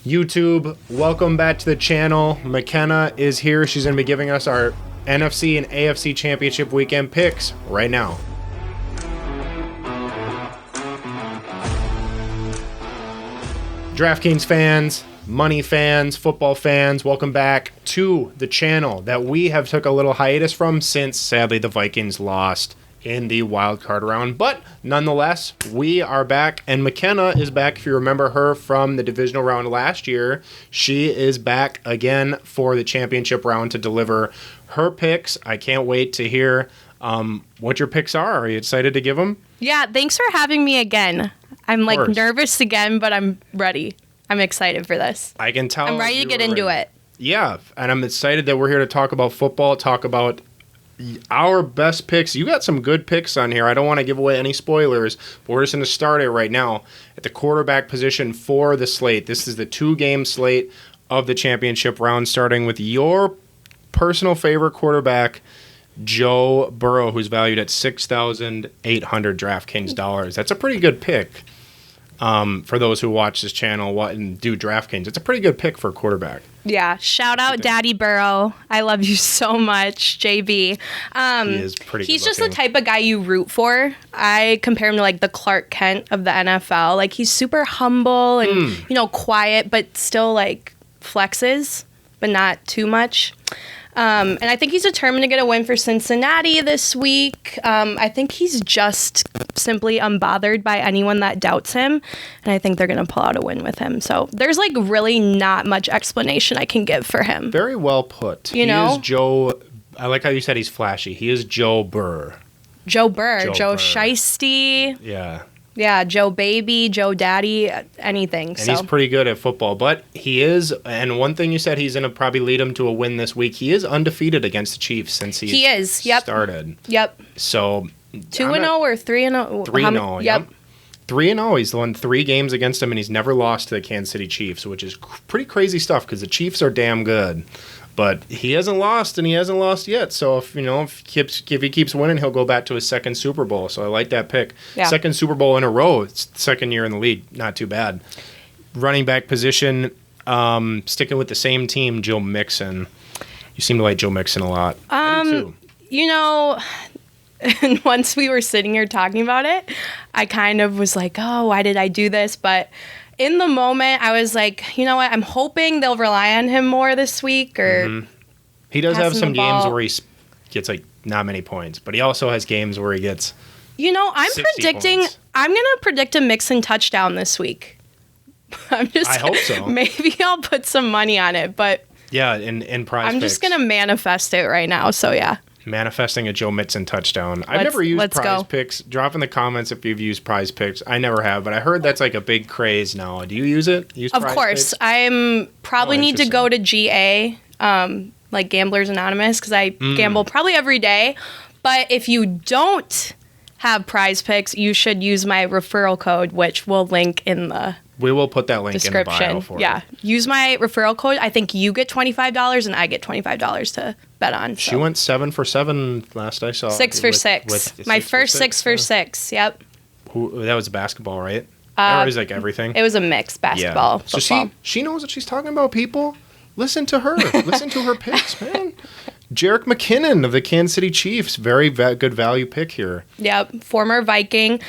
YouTube, welcome back to the channel. Mckenna is here. She's going to be giving us our NFC and AFC Championship weekend picks right now. DraftKings fans, money fans, football fans, welcome back to the channel that we have took a little hiatus from since, sadly, the Vikings lost in the wild card round. But nonetheless, we are back, and Mckenna is back. If you remember her from the divisional round last year, she is back again for the championship round to deliver her picks. I can't wait to hear what your picks are. Are you excited to give them? Yeah, thanks for having me again. I'm nervous again, but I'm ready. I'm excited for this. I can tell. I'm ready to get into it. Yeah, and I'm excited that we're here to talk about football, talk about our best picks. You got some good picks on here. I don't want to give away any spoilers, but we're just going to start it right now at the quarterback position for the slate. This is the 2-game slate of the championship round, starting with your personal favorite quarterback, Joe Burrow, who's valued at $6,800 DraftKings dollars. That's a pretty good pick for those who watch this channel and do DraftKings. It's a pretty good pick for a quarterback. Yeah, shout out Daddy Burrow. I love you so much, JB. He is pretty He's just the type of guy you root for. I compare him to like the Clark Kent of the NFL. Like he's super humble and quiet, but still like flexes, but not too much. And I think he's determined to get a win for Cincinnati this week. I think he's just simply unbothered by anyone that doubts him. And I think they're going to pull out a win with him. So there's like really not much explanation I can give for him. Very well put. He is Joe. I like how you said he's flashy. He is Joe Burr. Joe Shiesty. Yeah. Yeah, Joe Baby, Joe Daddy, anything. And he's pretty good at football. But he is, and one thing you said, he's going to probably lead him to a win this week. He is undefeated against the Chiefs since he started. Yep. So 2-0 or 3-0? 3-0. Yep. 3-0. He's won 3 games against him, and he's never lost to the Kansas City Chiefs, which is pretty crazy stuff because the Chiefs are damn good. But he hasn't lost, and he hasn't lost yet. So if he keeps winning, he'll go back to his second Super Bowl. So I like that pick. Yeah. Second Super Bowl in a row. It's the second year in the league. Not too bad. Running back position, sticking with the same team, Joe Mixon. You seem to like Joe Mixon a lot. I do too. And once we were sitting here talking about it, I kind of was like, oh, why did I do this? But in the moment, I was like, you know what? I'm hoping they'll rely on him more this week. Or he does have some games where he gets like not many points, but he also has games where he gets. I'm gonna predict a Mixon touchdown this week. I hope so. Maybe I'll put some money on it, but yeah, in prize. I'm just gonna manifest it right now. So yeah. Manifesting a Joe Mixon touchdown. I've never used prize picks. Drop in the comments if you've used prize picks. I never have, but I heard that's like a big craze now. Do you use it? Of course. I'm probably need to go to GA, like Gamblers Anonymous, because I gamble probably every day. But if you don't have prize picks, you should use my referral code, which we'll link in the We will put that link description. In the bio for you. Use my referral code. I think you get $25 and I get $25 to bet on. So. She went 7 for 7 last I saw. 6 for 6. My first 6 for 6. Yep. That was basketball, right? Or was like everything? It was a mix, basketball, football. So she knows what she's talking about, people. Listen to her. Listen to her picks, man. Jerick McKinnon of the Kansas City Chiefs. Very good value pick here. Yep. Former Viking.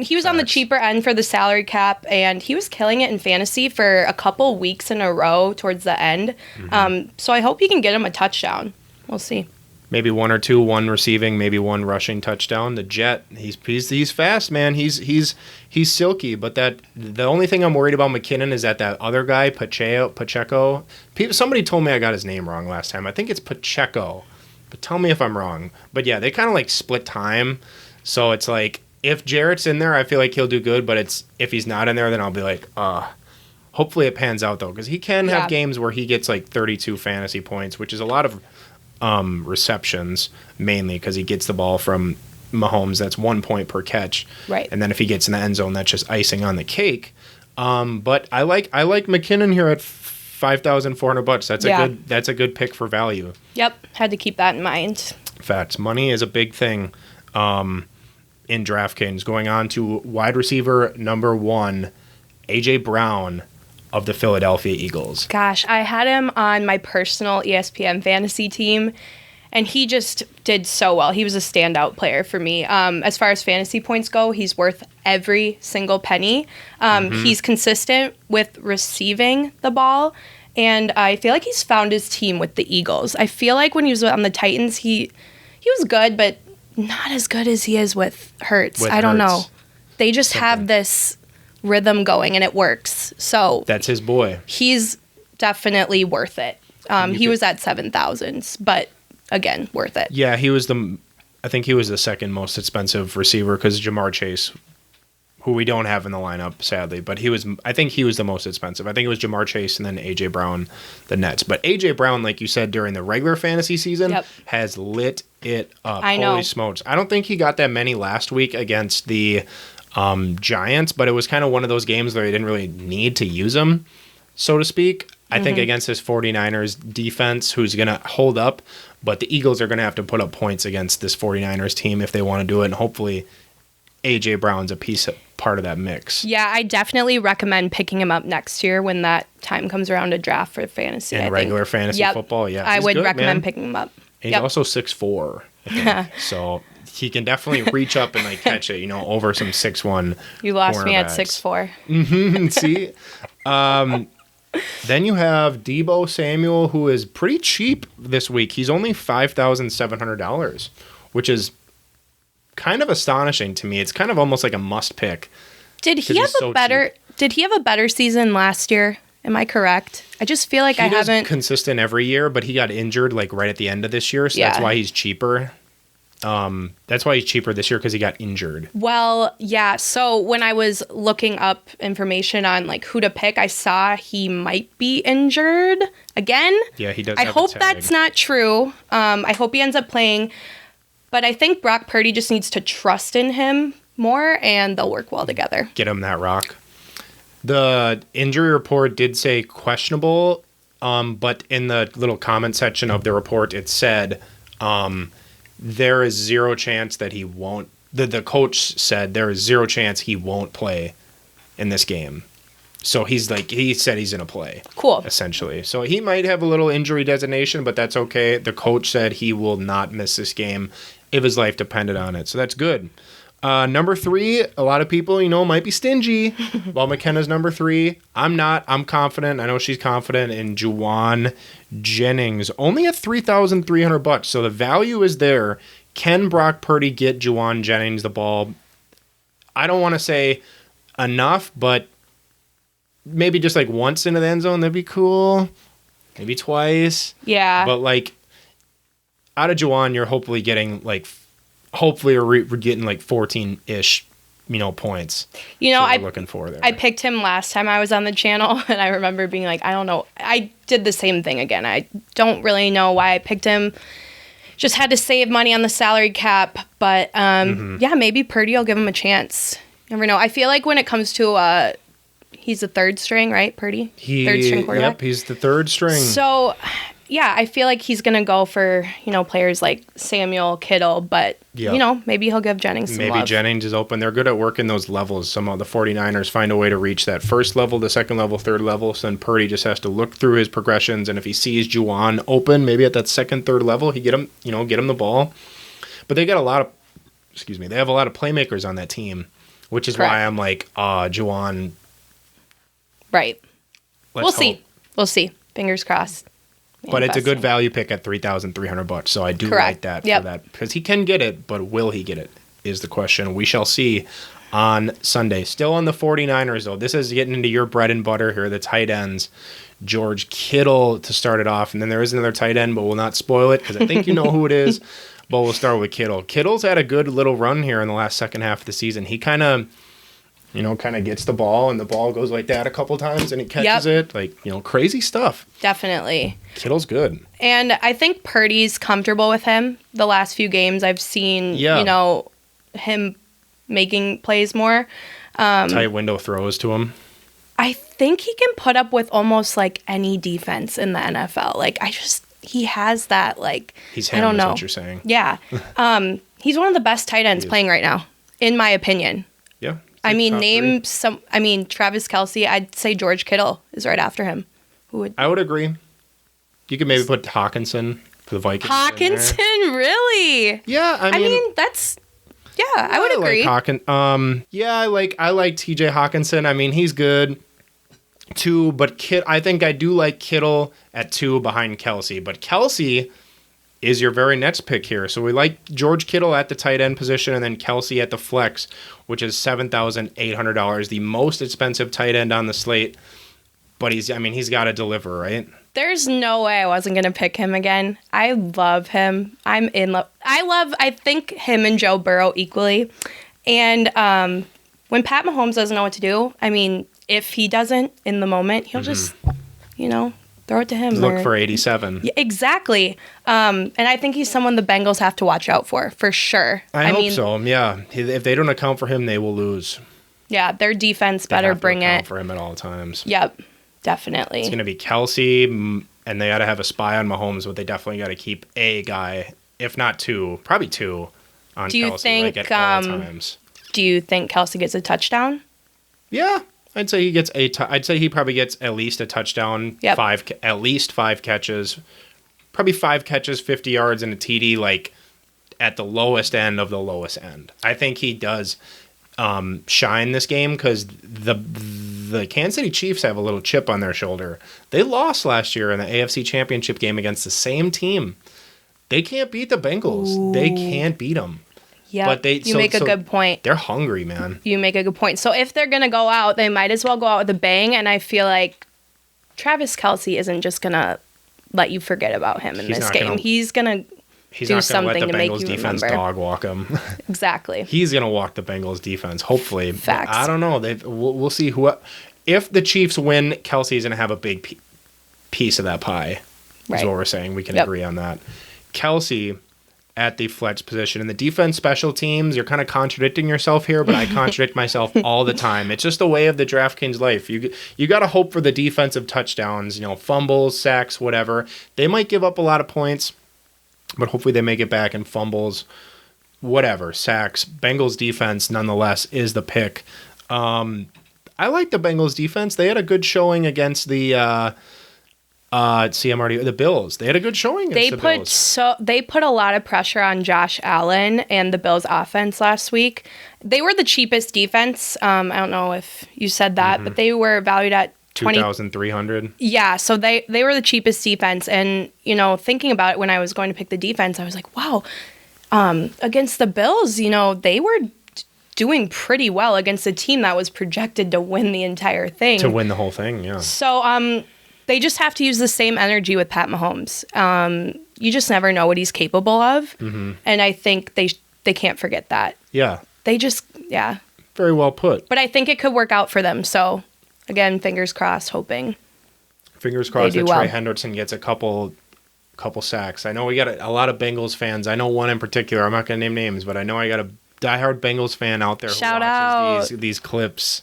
He was on the cheaper end for the salary cap, and he was killing it in fantasy for a couple weeks in a row towards the end. So I hope he can get him a touchdown. We'll see. Maybe 1 or 2, 1 receiving, maybe 1 rushing touchdown. The Jet, he's fast, man. He's silky, but the only thing I'm worried about McKinnon is that other guy, Pacheco. Somebody told me I got his name wrong last time. I think it's Pacheco, but tell me if I'm wrong. But yeah, they kind of like split time, so it's like if Jarrett's in there, I feel like he'll do good. But if he's not in there, then I'll be like, hopefully it pans out though, because he can have games where he gets like 32 fantasy points, which is a lot of receptions, mainly because he gets the ball from Mahomes. That's 1 point per catch. Right. And then if he gets in the end zone, that's just icing on the cake. But I like McKinnon here at $5,400. That's a good pick for value. Yep. Had to keep that in mind. Facts. Money is a big thing in DraftKings. Going on to wide receiver number 1, A.J. Brown of the Philadelphia Eagles? Gosh, I had him on my personal ESPN fantasy team, and he just did so well. He was a standout player for me. As far as fantasy points go, he's worth every single penny. He's consistent with receiving the ball, and I feel like he's found his team with the Eagles. I feel like when he was on the Titans, he was good, but not as good as he is with Hurts. I don't know. They just have this rhythm going, and it works. So that's his boy. He's definitely worth it. He was at 7,000s, but again, worth it. Yeah, I think he was the second most expensive receiver because Jamar Chase, who we don't have in the lineup, sadly, but I think he was the most expensive. I think it was Jamar Chase and then A.J. Brown, the Nets. But A.J. Brown, like you said, during the regular fantasy season, has lit it up. I know. Holy smokes. I don't think he got that many last week against the Giants, but it was kind of one of those games where they didn't really need to use him, so to speak. I think against this 49ers defense, who's going to hold up, but the Eagles are going to have to put up points against this 49ers team if they want to do it, and hopefully A.J. Brown's part of that mix. Yeah, I definitely recommend picking him up next year when that time comes around to draft for fantasy. And regular fantasy football, yeah. I would recommend picking him up. And he's also 6'4", I think. So he can definitely reach up and catch it, over some 6'1". You lost me at 6'4". See? Then you have Deebo Samuel, who is pretty cheap this week. He's only $5,700, which is kind of astonishing to me. It's kind of almost like a must pick. Did he have a better season last year? Am I correct? I just feel like I haven't consistent every year, but he got injured right at the end of this year, so that's why he's cheaper. That's why he's cheaper this year, because he got injured. Well, yeah. So when I was looking up information on who to pick, I saw he might be injured again. Yeah, he does. I hope that's not true. I hope he ends up playing. But I think Brock Purdy just needs to trust in him more, and they'll work well together. Get him that rock. The injury report did say questionable, but in the little comment section of the report, it said there is zero chance that he won't. The coach said there is zero chance he won't play in this game. So he said he's going to play. Cool. Essentially. So he might have a little injury designation, but that's okay. The coach said he will not miss this game if his life depended on it. So that's good. Number 3, a lot of people, might be stingy. Well, Mckenna's number 3. I'm not. I'm confident. I know she's confident in Juwan Jennings. Only at $3,300. So the value is there. Can Brock Purdy get Juwan Jennings the ball? I don't want to say enough, but maybe just once into the end zone, that'd be cool. Maybe twice. Yeah. But out of Juwan, you're hopefully getting we're getting 14-ish, points. I'm looking for there. I picked him last time I was on the channel, and I remember being I don't know. I did the same thing again. I don't really know why I picked him. Just had to save money on the salary cap, but yeah, maybe Purdy will give him a chance. You never know. I feel like when it comes to he's the third string, right? Purdy? Third string quarterback? Yep, he's the third string. So, yeah, I feel like he's going to go for, players like Samuel, Kittle, but, maybe he'll give Jennings some love. Maybe Jennings is open. They're good at working those levels. Some of the 49ers find a way to reach that first level, the second level, third level. So then Purdy just has to look through his progressions, and if he sees Juwan open, maybe at that second, third level, he get him the ball. But they got they have a lot of playmakers on that team, which is why I'm Juwan. Right. We'll see. Fingers crossed. But it's a good value pick at $3,300. So I do like that for that, because he can get it, but will he get it is the question. We shall see on Sunday. Still on the 49ers, though. This is getting into your bread and butter here, the tight ends. George Kittle to start it off, and then there is another tight end, but we'll not spoil it because I think you know who it is. But we'll start with Kittle. Kittle's had a good little run here in the last second half of the season. He kind of gets the ball, and the ball goes like that a couple times, and he catches it. Crazy stuff. Definitely. Kittle's good. And I think Purdy's comfortable with him. The last few games I've seen, him making plays more. Tight window throws to him. I think he can put up with almost any defense in the NFL. He has that, He's him, I don't know. Is what you're saying. Yeah. He's one of the best tight ends playing right now, in my opinion. Yeah. I mean, top name three. some. I mean, Travis Kelce. I'd say George Kittle is right after him. Who would? I would agree. You could maybe put Hawkinson for the Vikings. Hawkinson, really? Yeah, I mean that's. Yeah, I would agree. I like TJ Hawkinson. I mean, he's good. 2, but I think I do like Kittle at 2 behind Kelce. But Kelce is your very next pick here. So we like George Kittle at the tight end position and then Kelce at the flex, which is $7,800, the most expensive tight end on the slate. But he's got to deliver, right? There's no way I wasn't going to pick him again. I love him. I'm in love. I think him and Joe Burrow equally. And when Pat Mahomes doesn't know what to do, I mean, if he doesn't in the moment, he'll just, throw it to him. Look for 87. Yeah, exactly. And I think he's someone the Bengals have to watch out for sure. I hope so. Yeah. If they don't account for him, they will lose. Yeah, their defense better bring it for him at all times. Yep, definitely. It's going to be Kelce, and they got to have a spy on Mahomes, but they definitely got to keep a guy, if not 2, probably 2 on Kelce at all times. Do you think Kelce gets a touchdown? Yeah. I'd say he gets I'd say he probably gets at least a touchdown, yep. At least 5 catches, probably 5 catches, 50 yards, and a TD, like at the lowest end of the lowest end. I think he does shine this game because the Kansas City Chiefs have a little chip on their shoulder. They lost last year in the AFC Championship game against the same team. They can't beat the Bengals. Ooh. They can't beat them. Yeah, you make a good point. They're hungry, man. You make a good point. So if they're going to go out, they might as well go out with a bang. And I feel like Travis Kelce isn't just going to let you forget about him in this game. He's going to do something to make you remember. He's not going to let the Bengals defense dog walk him. Exactly. He's going to walk the Bengals defense, hopefully. Facts. I don't know. We'll see. If the Chiefs win, Kelsey's going to have a big piece of that pie, is what we're saying. We can agree on that. Kelce at the flex position. In the defense special teams, you're kind of contradicting yourself here, but I contradict myself all the time. It's just the way of the DraftKings life. You got to hope for the defensive touchdowns, fumbles, sacks, whatever. They might give up a lot of points, but hopefully they make it back in fumbles, whatever, sacks. Bengals defense, nonetheless, is the pick. I like the Bengals defense. They had a good showing against the the Bills. They had a good showing against the Bills. They put a lot of pressure on Josh Allen and the Bills offense last week. They were the cheapest defense. I don't know if you said that, but they were valued at $2,300. Yeah, so they were the cheapest defense. And, thinking about it when I was going to pick the defense, I was like, wow, against the Bills, they were doing pretty well against a team that was projected to win the entire thing. To win the whole thing, yeah. So, they just have to use the same energy with Pat Mahomes. You just never know what he's capable of. Mm-hmm. And I think they can't forget that. Yeah. Very well put. But I think it could work out for them. So, again, fingers crossed, hoping. Fingers crossed that Trey Hendrickson gets a couple sacks. I know we got a lot of Bengals fans. I know one in particular. I'm not going to name names, but I know I got a diehard Bengals fan out there Shout who watches out. these clips.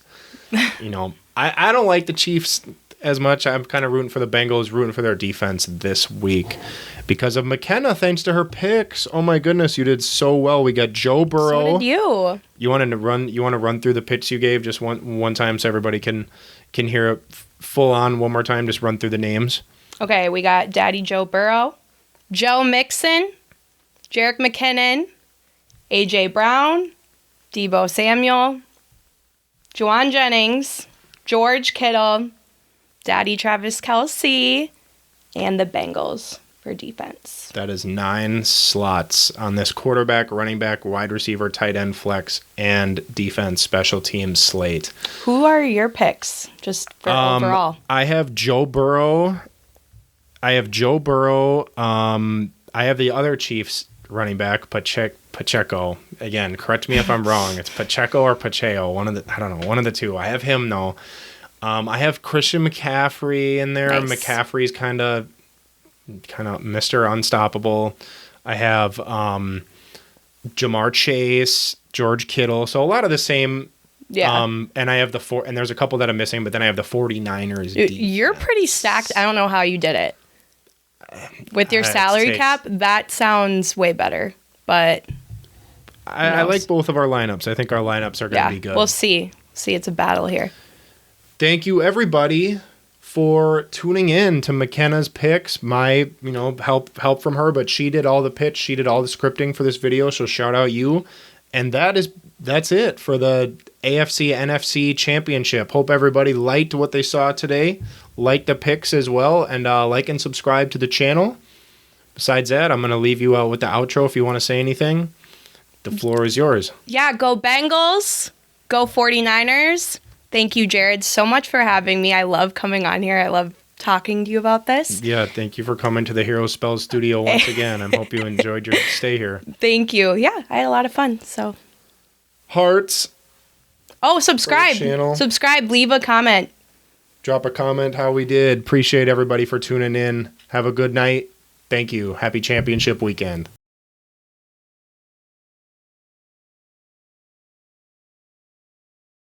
I don't like the Chiefs as much. I'm kind of rooting for the Bengals, rooting for their defense this week because of Mckenna, thanks to her picks. Oh my goodness, you did so well. We got Joe Burrow. So did you. You want to run through the picks you gave just one time so everybody can hear it full on one more time? Just run through the names. Okay, we got Daddy Joe Burrow, Joe Mixon, Jerick McKinnon, AJ Brown, Deebo Samuel, Juwan Jennings, George Kittle, Daddy Travis Kelce, and the Bengals for defense. That is 9 slots on this quarterback, running back, wide receiver, tight end, flex, and defense special teams slate. Who are your picks just for overall? I have Joe Burrow. I have the other Chiefs running back, Pacheco. Again, correct me if I'm wrong. It's Pacheco or Pacheco. One of the two. I have him though. I have Christian McCaffrey in there. Nice. McCaffrey's kind of Mr. Unstoppable. I have Jamar Chase, George Kittle. So a lot of the same. Yeah. And I have and there's a couple that I'm missing, but then I have the 49ers. You're pretty stacked. I don't know how you did it. With your salary cap, that sounds way better. But I like both of our lineups. I think our lineups are going to be good. We'll see. It's a battle here. Thank you, everybody, for tuning in to Mckenna's picks. My, help from her, but she did all the pitch. She did all the scripting for this video, so shout out you. And that's it for the AFC NFC Championship. Hope everybody liked what they saw today. Like the picks as well, and like and subscribe to the channel. Besides that, I'm going to leave you out with the outro if you want to say anything. The floor is yours. Yeah, go Bengals. Go 49ers. Thank you, Jared, so much for having me. I love coming on here. I love talking to you about this. Yeah, thank you for coming to the Hero Spells studio once again. I hope you enjoyed your stay here. Thank you. Yeah, I had a lot of fun. So, hearts. Oh, subscribe. Subscribe. Leave a comment. Drop a comment how we did. Appreciate everybody for tuning in. Have a good night. Thank you. Happy championship weekend.